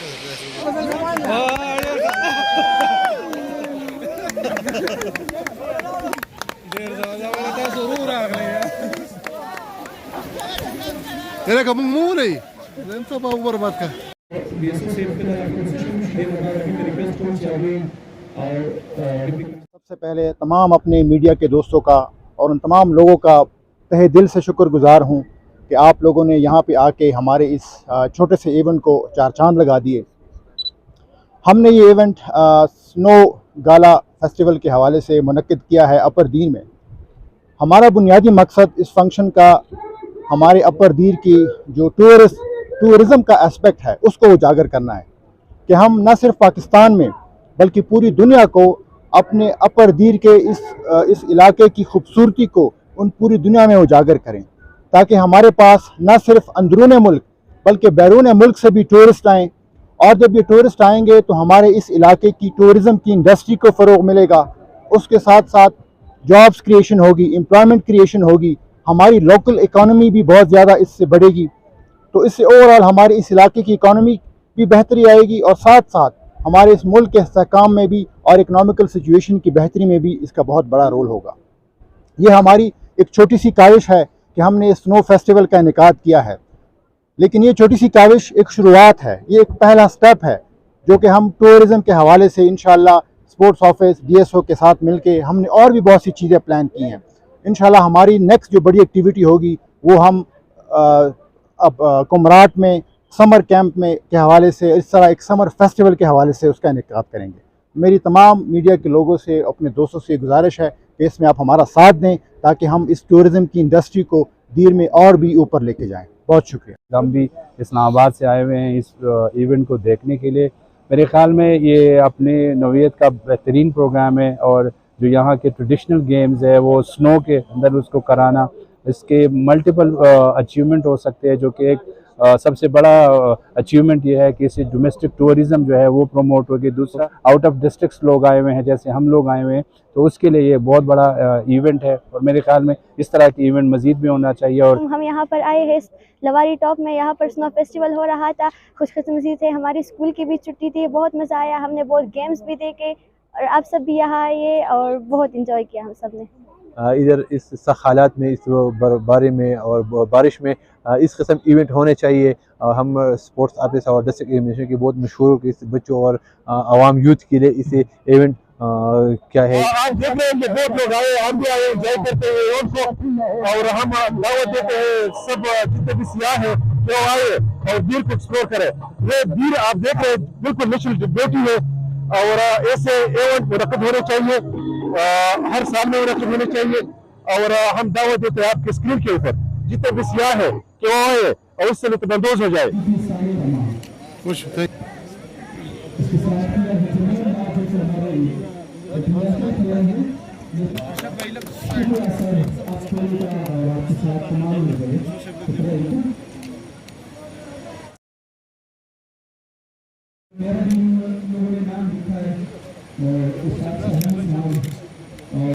Era kamu mulai. Dan apa berbuat kah? सबसे पहले तमाम अपने मीडिया के दोस्तों का और उन तमाम लोगों का तहे दिल से शुक्रगुजार हूँ कि आप लोगों ने यहाँ पे आके हमारे इस छोटे से इवेंट को चार चांद लगा दिए। हमने ये इवेंट स्नो गाला फेस्टिवल के हवाले से मुनक्किद किया है अपर दीर में। हमारा बुनियादी मकसद इस फंक्शन का हमारे अपर दीर की जो टूरिज़म का एस्पेक्ट है उसको उजागर करना है कि हम न सिर्फ पाकिस्तान में बल्कि पूरी दुनिया को अपने अपर दीर के इस इलाके की खूबसूरती को उन पूरी दुनिया में उजागर करें, ताकि हमारे पास न सिर्फ अंदरून मुल्क बल्कि बैरून मुल्क से भी टूरिस्ट आएँ। और जब ये टूरिस्ट आएंगे तो हमारे इस इलाके की टूरिज़म की इंडस्ट्री को फ़रोग़ मिलेगा, उसके साथ साथ जॉब्स क्रिएशन होगी, एम्प्लॉयमेंट क्रिएशन होगी, हमारी लोकल इकॉनमी भी बहुत ज़्यादा इससे बढ़ेगी। तो इससे ओवरऑल हमारे इस इलाके की इकॉनमी भी बेहतरी आएगी और साथ साथ हमारे इस मुल्क के इस्तेहकाम में भी और इकनॉमिकल सिचुएशन की बेहतरी में भी इसका बहुत बड़ा रोल होगा। ये हमारी एक छोटी सी काविश है कि हमने स्नो फेस्टिवल का इनेकाद किया है, लेकिन ये छोटी सी काविश एक शुरुआत है, ये एक पहला स्टेप है जो कि हम टूरिज़म के हवाले से इंशाल्लाह स्पोर्ट्स ऑफिस DSO के साथ मिलके हमने और भी बहुत सी चीज़ें प्लान की हैं। इंशाल्लाह हमारी नेक्स्ट जो बड़ी एक्टिविटी होगी वो हम अब कुमराट में समर कैंप में के हवाले से इस तरह एक समर फेस्टिवल के हवाले से उसका इनेकाद करेंगे। मेरी तमाम मीडिया के लोगों से, अपने दोस्तों से गुजारिश है कि इसमें आप हमारा साथ दें ताकि हम इस टूरिज़म की इंडस्ट्री को दीर में और भी ऊपर लेके जाएं। बहुत शुक्रिया। हम भी इस्लामाबाद से आए हुए हैं इस इवेंट को देखने के लिए। मेरे ख़्याल में ये अपनी नौइयत का बेहतरीन प्रोग्राम है और जो यहाँ के ट्रेडिशनल गेम्स है वो स्नो के अंदर उसको कराना, इसके मल्टीपल अचीवमेंट हो सकते हैं, जो कि एक सबसे बड़ा अचीवमेंट ये है कि इससे डोमेस्टिक टूरिज़म जो है वो प्रमोट होगी। दूसरा, आउट ऑफ डिस्ट्रिक्ट्स लोग आए हुए हैं, जैसे हम लोग आए हुए हैं, तो उसके लिए ये बहुत बड़ा इवेंट है और मेरे ख्याल में इस तरह की इवेंट मज़ीद भी होना चाहिए। और हम यहाँ पर आए हैं लवारी टॉप में, यहाँ पर स्नो फेस्टिवल हो रहा था। खुशकिस्मती से हमारी स्कूल की भी छुट्टी थी, बहुत मज़ा आया, हमने बहुत गेम्स भी देखे और आप सब भी यहाँ आए और बहुत इंजॉय किया हम सब ने। इधर इस सख्त हालात में, इस बर्फबारी में और बारिश में इस किस्म इवेंट होने चाहिए। हम स्पोर्ट्स ऑफिस और डिस्ट्रिक्ट एडमिनिस्ट्रेशन की बहुत मशहूर कि इस बच्चों और आवाम यूथ के लिए इसे इवेंट क्या है। आज देख रहे हैं कि बहुत लोग आए, हम भी आए एंजॉय करते हुए उनको, और हम दावत देते हैं सब जितने भी सियाह हैं कि वो आए और दीर को एक्सप्लोर करें। ये दीर आप देख रहे हैं बिल्कुल नेचुरल ब्यूटी है और ऐसे इवेंट मुनक्किद होने चाहिए, हर साल में मुनक्किद होने चाहिए। और हम दावत देते हैं आपके स्क्रीन के ऊपर जितने भी सियाह है कि वो आए और उससे लुत्फ़अंदोज़ हो जाए। मेरा भी लोगों ने नाम लिखा है और